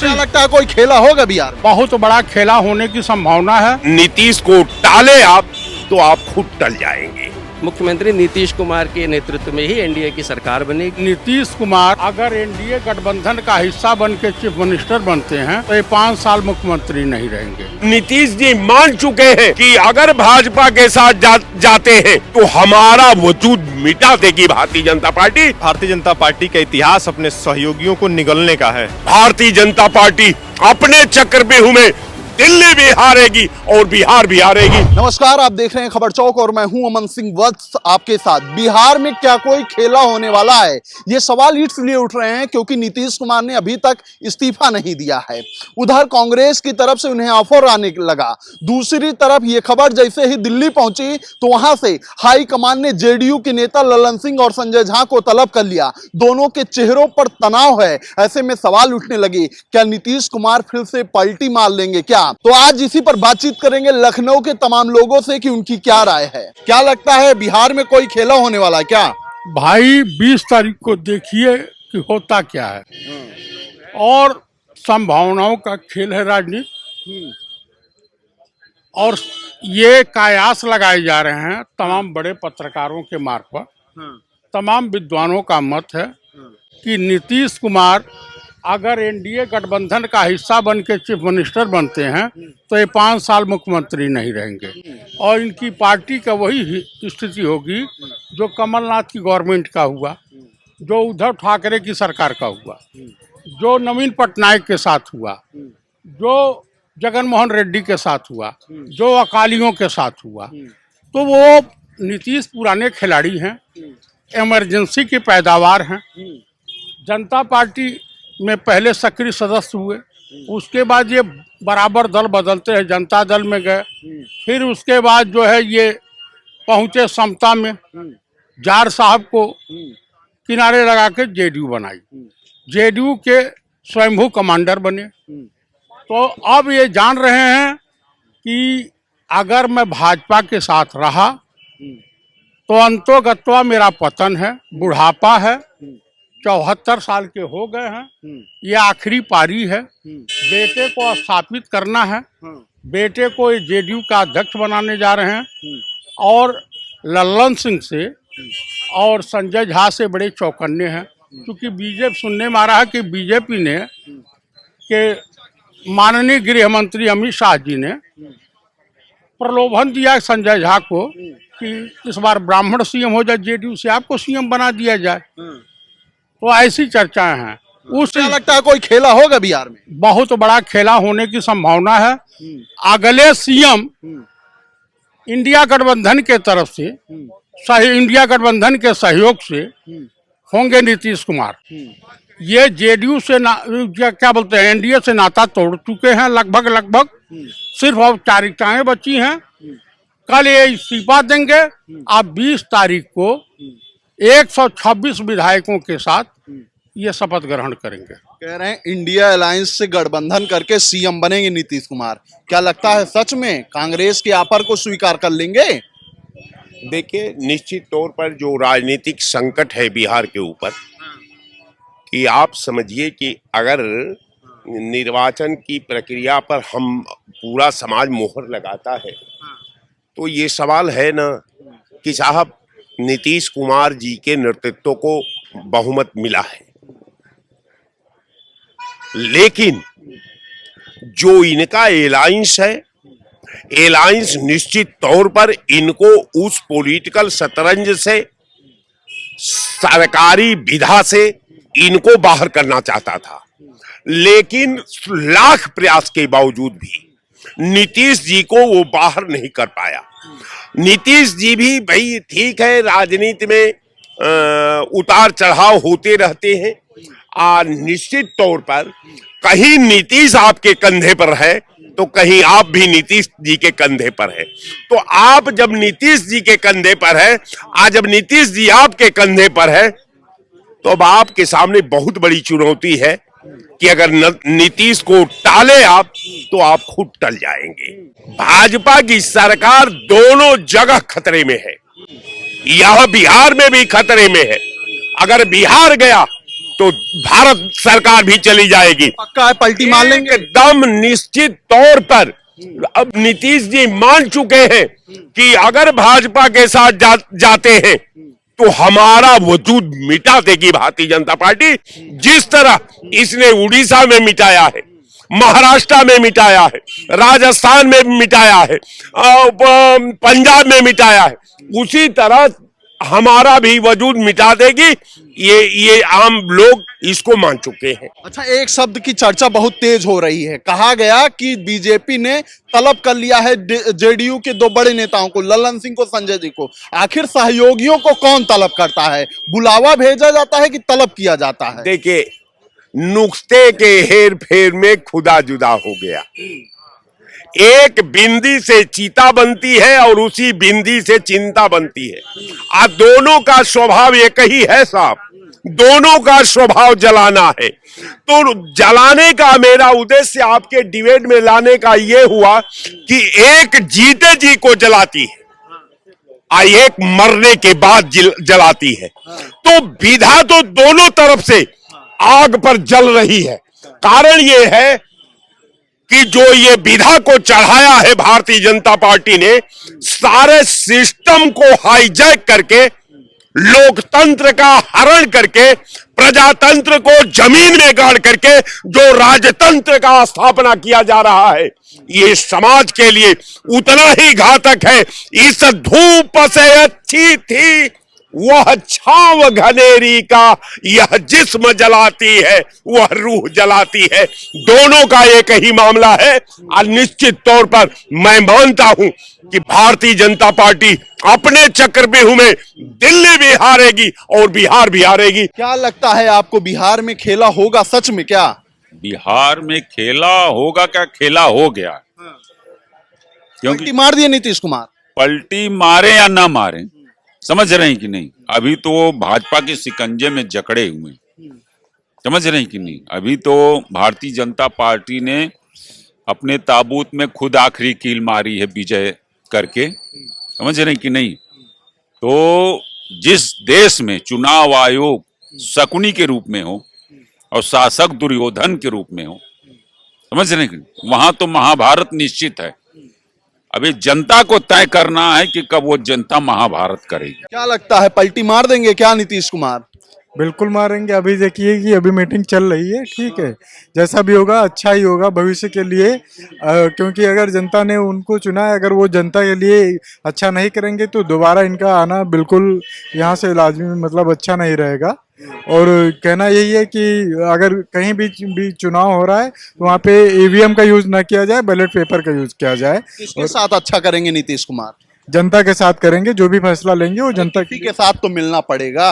क्या लगता है कोई खेला होगा बिहार में? बहुत बड़ा खेला होने की संभावना है। नीतीश को टाले आप तो आप खुद टल जाएंगे। मुख्यमंत्री नीतीश कुमार के नेतृत्व में ही एनडीए की सरकार बनेगी। नीतीश कुमार अगर एनडीए गठबंधन का हिस्सा बन के चीफ मिनिस्टर बनते हैं तो ये 5 साल मुख्यमंत्री नहीं रहेंगे। नीतीश जी मान चुके हैं कि अगर भाजपा के साथ जाते हैं तो हमारा वजूद मिटा देगी भारतीय जनता पार्टी। भारतीय जनता पार्टी का इतिहास अपने सहयोगियों को निगलने का है। भारतीय जनता पार्टी अपने चक्रव्यूह में दिल्ली भी हारेगी और बिहार भी हारेगी। नमस्कार, आप देख रहे हैं खबर चौक और मैं हूं अमन सिंह वत्स आपके साथ। बिहार में क्या कोई खेला होने वाला है? ये सवाल इसलिए उठ रहे हैं क्योंकि नीतीश कुमार ने अभी तक इस्तीफा नहीं दिया है। उधर कांग्रेस की तरफ से उन्हें ऑफर आने लगा। दूसरी तरफ ये खबर जैसे ही दिल्ली पहुंची तो वहां से हाई कमान ने जेडीयू के नेता ललन सिंह और संजय झा को तलब कर लिया। दोनों के चेहरों पर तनाव है। ऐसे में सवाल उठने लगे, क्या नीतीश कुमार फिर से पलटी मार लेंगे क्या? तो आज इसी पर बातचीत करेंगे लखनऊ के तमाम लोगों से कि उनकी क्या राय है। क्या लगता है बिहार में कोई खेला होने वाला है क्या? भाई 20 तारीख को देखिए कि होता क्या है। और संभावनाओं का खेल है राजनीति। और ये कयास लगाए जा रहे हैं तमाम बड़े पत्रकारों के मार्फत। तमाम विद्वानों का मत है कि नीतीश कुमार अगर एनडीए गठबंधन का हिस्सा बन के चीफ मिनिस्टर बनते हैं तो ये 5 साल मुख्यमंत्री नहीं रहेंगे। और इनकी पार्टी का वही स्थिति होगी जो कमलनाथ की गवर्नमेंट का हुआ, जो उद्धव ठाकरे की सरकार का हुआ, जो नवीन पटनायक के साथ हुआ, जो जगनमोहन रेड्डी के साथ हुआ, जो अकालियों के साथ हुआ। तो वो नीतीश पुराने खिलाड़ी हैं, इमरजेंसी की पैदावार हैं। जनता पार्टी में पहले सक्रिय सदस्य हुए, उसके बाद ये बराबर दल बदलते हैं, जनता दल में गए, फिर उसके बाद जो है ये पहुंचे समता में, जार साहब को किनारे लगा के जेडीयू बनाई, जेडीयू के स्वयंभू कमांडर बने। तो अब ये जान रहे हैं कि अगर मैं भाजपा के साथ रहा तो अंतोगत्वा मेरा पतन है, बुढ़ापा है, 74 साल के हो गए हैं, ये आखिरी पारी है। बेटे को स्थापित करना है, बेटे को जेडीयू का अध्यक्ष बनाने जा रहे हैं। और ललन सिंह से और संजय झा से बड़े चौकन्ने हैं, क्योंकि बीजेपी सुनने में आ रहा है कि बीजेपी ने के माननीय गृह मंत्री अमित शाह जी ने प्रलोभन दिया संजय झा को कि इस बार ब्राह्मण सीएम हो जाए, जेडीयू से आपको सीएम बना दिया जाए। तो ऐसी चर्चाएं हैं। क्या लगता है कोई खेला होगा बिहार में? बहुत बड़ा खेला होने की संभावना है। अगले सीएम इंडिया गठबंधन के तरफ से इंडिया गठबंधन के सहयोग से होंगे नीतीश कुमार। ये जेडीयू से क्या बोलते हैं, एनडीए से नाता तोड़ चुके हैं लगभग। सिर्फ औपचारिकताएं बची हैं। कल ये इस्तीफा देंगे। अब 20 तारीख को 126 विधायकों के साथ ये शपथ ग्रहण करेंगे। कह रहे हैं इंडिया अलायंस से गठबंधन करके सीएम बनेंगे नीतीश कुमार। क्या लगता है सच में कांग्रेस के ऑफर को स्वीकार कर लेंगे? देखिए, निश्चित तौर पर जो राजनीतिक संकट है बिहार के ऊपर, कि आप समझिए कि अगर निर्वाचन की प्रक्रिया पर हम पूरा समाज मोहर लगाता है तो ये सवाल है ना कि साहब नीतीश कुमार जी के नेतृत्व को बहुमत मिला है, लेकिन जो इनका एलायंस है, एलायंस निश्चित तौर पर इनको उस पॉलिटिकल शतरंज से, सरकारी विधा से इनको बाहर करना चाहता था। लेकिन लाख प्रयास के बावजूद भी नीतीश जी को वो बाहर नहीं कर पाया। नीतीश जी भी भाई ठीक है, राजनीति में उतार चढ़ाव होते रहते हैं। और निश्चित तौर पर कहीं नीतीश आपके कंधे पर है तो कहीं आप भी नीतीश जी के कंधे पर है। तो आप जब नीतीश जी के कंधे पर है, आज जब नीतीश जी आपके कंधे पर है, तो अब आपके सामने बहुत बड़ी चुनौती है कि अगर नीतीश को टाले आप तो आप खुद टल जाएंगे। भाजपा की सरकार दोनों जगह खतरे में है, यह बिहार में भी खतरे में है। अगर बिहार गया तो भारत सरकार भी चली जाएगी। पक्का है, पलटी मार लेंगे? एकदम निश्चित तौर पर अब नीतीश जी मान चुके हैं कि अगर भाजपा के साथ जाते हैं तो हमारा वजूद मिटा देगी भारतीय जनता पार्टी। जिस तरह इसने उड़ीसा में मिटाया है, महाराष्ट्र में मिटाया है, राजस्थान में मिटाया है, पंजाब में मिटाया है, उसी तरह हमारा भी वजूद मिटा देगी। ये आम लोग इसको मान चुके हैं। अच्छा, एक शब्द की चर्चा बहुत तेज हो रही है। कहा गया कि बीजेपी ने तलब कर लिया है जेडीयू के दो बड़े नेताओं को, ललन सिंह को, संजय जी को। आखिर सहयोगियों को कौन तलब करता है? बुलावा भेजा जाता है कि तलब किया जाता है? देखिए, नुक्ते के हेर फेर में खुदा जुदा हो गया। एक बिंदी से चीता बनती है और उसी बिंदी से चिंता बनती है। आज दोनों का स्वभाव एक ही है साहब, दोनों का स्वभाव जलाना है। तो जलाने का मेरा उद्देश्य आपके डिबेट में लाने का यह हुआ कि एक जीते जी को जलाती है, एक मरने के बाद जलाती है। तो विधा तो दोनों तरफ से आग पर जल रही है। कारण यह है कि जो ये विधा को चढ़ाया है भारतीय जनता पार्टी ने, सारे सिस्टम को हाईजैक करके, लोकतंत्र का हरण करके, प्रजातंत्र को जमीन में गाड़ करके जो राजतंत्र का स्थापना किया जा रहा है, ये समाज के लिए उतना ही घातक है। इस धूप से अच्छी थी वह छाव घनेरी का, यह जिस्म जलाती है वह रूह जलाती है। दोनों का एक ही मामला है। और निश्चित तौर पर मैं मानता हूं कि भारतीय जनता पार्टी अपने चक्रव्यूह में दिल्ली भी हारेगी और बिहार भी हारेगी। क्या लगता है आपको, बिहार में खेला होगा सच में? क्या बिहार में खेला होगा? क्या खेला हो गया? क्योंकि पलटी मार दिए नीतीश कुमार। पलटी मारे या ना मारे, समझ रहे हैं कि नहीं? अभी तो भाजपा के शिकंजे में जकड़े हुए, समझ रहे हैं कि नहीं? अभी तो भारतीय जनता पार्टी ने अपने ताबूत में खुद आखिरी कील मारी है विजय करके, समझ रहे हैं कि नहीं? तो जिस देश में चुनाव आयोग शकुनी के रूप में हो और शासक दुर्योधन के रूप में हो, समझ रहे हैं कि नहीं? वहां तो महाभारत निश्चित है। अभी जनता को तय करना है कि कब वो जनता महाभारत करेगी। क्या लगता है, पलटी मार देंगे क्या नीतीश कुमार? बिल्कुल मारेंगे। अभी देखिए कि अभी मीटिंग चल रही है, ठीक है, जैसा भी होगा अच्छा ही होगा भविष्य के लिए। क्योंकि अगर जनता ने उनको चुना है, अगर वो जनता के लिए अच्छा नहीं करेंगे तो दोबारा इनका आना बिल्कुल यहाँ से लाजमी, मतलब अच्छा नहीं रहेगा। और कहना यही है कि अगर कहीं भी चुनाव हो रहा है तो वहाँ पे ईवीएम का यूज ना किया जाए, बैलेट पेपर का यूज किया जाए। किसके साथ अच्छा करेंगे नीतीश कुमार? जनता के साथ करेंगे, जो भी फैसला लेंगे वो जनता के साथ तो मिलना पड़ेगा।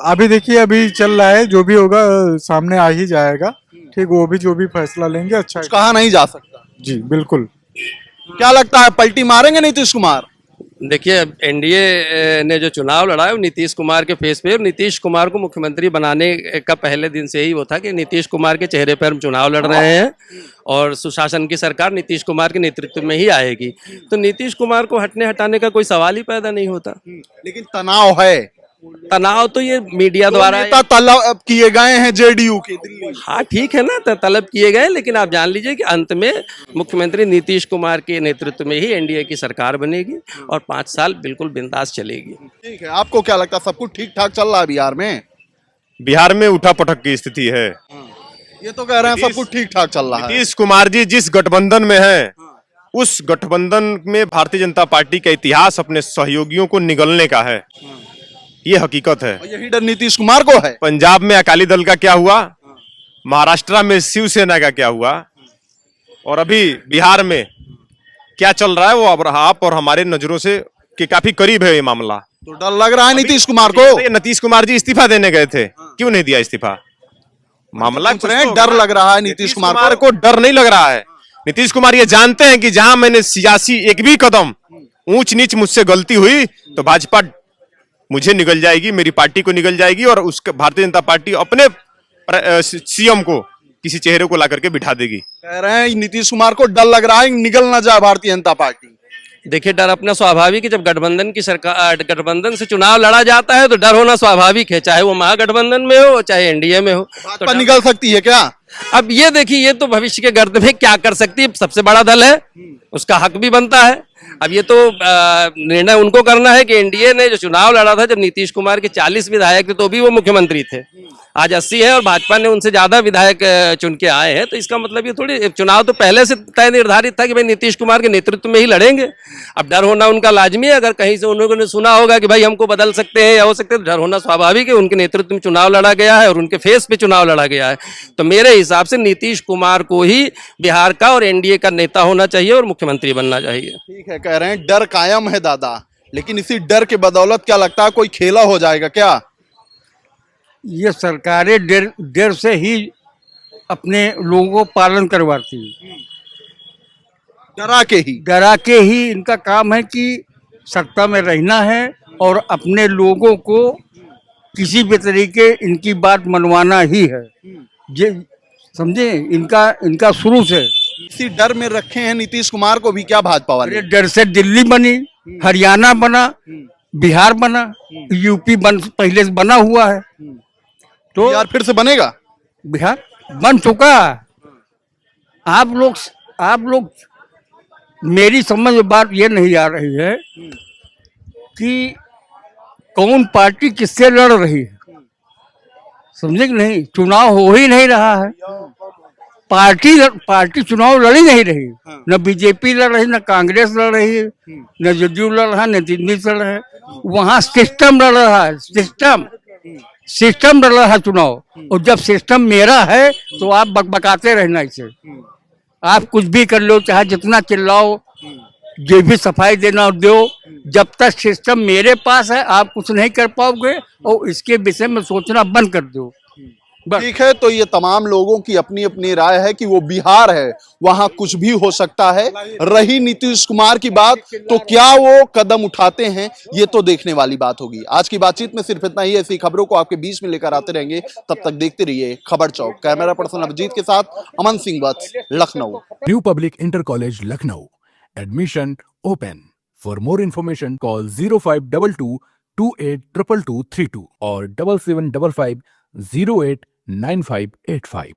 अभी देखिए अभी चल रहा है, जो भी होगा सामने आ ही जाएगा, ठीक। वो भी जो भी फैसला लेंगे अच्छा कहा नहीं जा सकता। जी बिल्कुल। क्या लगता है, पलटी मारेंगे नीतीश कुमार? देखिए, एनडीए ने जो चुनाव लड़ा है वो नीतीश कुमार के फेस पे, और नीतीश कुमार को मुख्यमंत्री बनाने का पहले दिन से ही वो था कि नीतीश कुमार के चेहरे पर हम चुनाव लड़ रहे हैं और सुशासन की सरकार नीतीश कुमार के नेतृत्व में ही आएगी। तो नीतीश कुमार को हटाने का कोई सवाल ही पैदा नहीं होता। लेकिन तनाव है। तनाव तो ये मीडिया द्वारा तलब किए गए हैं जेडीयू के दिल्ली। हाँ ठीक है ना, तलब किए गए, लेकिन आप जान लीजिए कि अंत में मुख्यमंत्री नीतीश कुमार के नेतृत्व में ही एनडीए की सरकार बनेगी और 5 साल बिल्कुल बिंदास चलेगी। ठीक है, आपको क्या लगता है, सब कुछ ठीक ठाक चल रहा है बिहार में? बिहार में उठापटक की स्थिति है। ये तो कह रहे हैं सब कुछ ठीक ठाक चल रहा है। नीतीश कुमार जी जिस गठबंधन में हैं, उस गठबंधन में भारतीय जनता पार्टी का इतिहास अपने सहयोगियों को निगलने का है, ये हकीकत है। और यही डर नीतीश कुमार को है। पंजाब में अकाली दल का क्या हुआ, महाराष्ट्र में शिवसेना का क्या हुआ, और अभी बिहार में क्या चल रहा है, वो अब आप और हमारे नजरों से के काफी करीब है ये मामला। तो डर लग रहा है नीतीश कुमार को। नीतीश कुमार जी इस्तीफा देने गए थे, क्यों नहीं दिया इस्तीफा? मामला डर लग रहा है नीतीश कुमार को। डर नहीं लग रहा है। नीतीश कुमार ये जानते हैं कि जहां मैंने सियासी एक भी कदम ऊंच नीच मुझसे गलती हुई तो भाजपा मुझे निगल जाएगी, मेरी पार्टी को निगल जाएगी, और उसके भारतीय जनता पार्टी अपने सीएम को किसी चेहरे को ला करके बिठा देगी। कह रहे हैं नीतीश कुमार को डर लग रहा है निगल ना जाए भारतीय जनता पार्टी। देखिए, डर अपना स्वाभाविक है। जब गठबंधन की सरकार, गठबंधन से चुनाव लड़ा जाता है तो डर होना स्वाभाविक है, चाहे वो महागठबंधन में हो चाहे एनडीए में हो। भाजपा निकल सकती है क्या? अब ये देखिए, ये तो भविष्य के गर्द में क्या कर सकती है, सबसे बड़ा दल है, उसका हक भी बनता है। अब ये तो निर्णय उनको करना है कि एनडीए ने जो चुनाव लड़ा था, जब नीतीश कुमार के 40 विधायक थे तो भी वो मुख्यमंत्री थे, आज 80 है और भाजपा ने उनसे ज्यादा विधायक चुन के आए हैं। तो इसका मतलब ये थोड़ी, चुनाव तो पहले से तय निर्धारित था कि भाई नीतीश कुमार के नेतृत्व में ही लड़ेंगे। अब डर होना उनका लाजमी है। अगर कहीं से उन्होंने सुना होगा कि भाई हमको बदल सकते हैं या हो सकते हैं, तो डर होना स्वाभाविक है। उनके नेतृत्व में चुनाव लड़ा गया है और उनके फेस पे चुनाव लड़ा गया है। तो मेरे हिसाब से नीतीश कुमार को ही बिहार का और एनडीए का नेता होना चाहिए और मुख्यमंत्री बनना चाहिए। ठीक है, कह रहे हैं डर कायम है दादा, लेकिन इसी डर के बदौलत क्या लगता है कोई खेला हो जाएगा क्या? ये सरकारें डर से ही अपने लोगों को पालन करवाती है, डरा के ही इनका काम है कि सत्ता में रहना है और अपने लोगों को किसी भी तरीके इनकी बात मनवाना ही है। ये समझे, इनका शुरू से इसी डर में रखे हैं नीतीश कुमार को भी क्या भाजपा वाले? ये डर से दिल्ली बनी, हरियाणा बना, बिहार बना, यूपी पहले से बना हुआ है, तो यार फिर से बनेगा? बिहार बन चुका। आप लोग मेरी समझ में बात ये नहीं आ रही है कि कौन पार्टी किससे लड़ रही है, समझे कि नहीं? चुनाव हो ही नहीं रहा है, पार्टी चुनाव लड़ ही नहीं रही। न बीजेपी लड़ रही, न कांग्रेस लड़ रही है, न जदयू लड़ रहा, न दिल्ली लड़ रहा है। वहाँ सिस्टम लड़ रहा है, सिस्टम लड़ रहा है चुनाव। और जब सिस्टम मेरा है तो आप बकबकाते रहना इसे, आप कुछ भी कर लो, चाहे जितना चिल्लाओ, जो भी सफाई देना दो, जब तक सिस्टम मेरे पास है आप कुछ नहीं कर पाओगे और इसके विषय में सोचना बंद कर दो। ठीक है, तो ये तमाम लोगों की अपनी अपनी राय है कि वो बिहार है, वहां कुछ भी हो सकता है। रही नीतीश कुमार की बात, तो क्या वो कदम उठाते हैं, ये तो देखने वाली बात होगी। आज की बातचीत में सिर्फ इतना ही। ऐसी खबरों को आपके बीच में लेकर आते रहेंगे, तब तक देखते रहिए खबर चौक। कैमरा पर्सन अभिजीत के साथ Aman Singh Vats, Lucknow. New public inter college Lucknow, admission open. For more information call 0522 282232 और 7755 089585।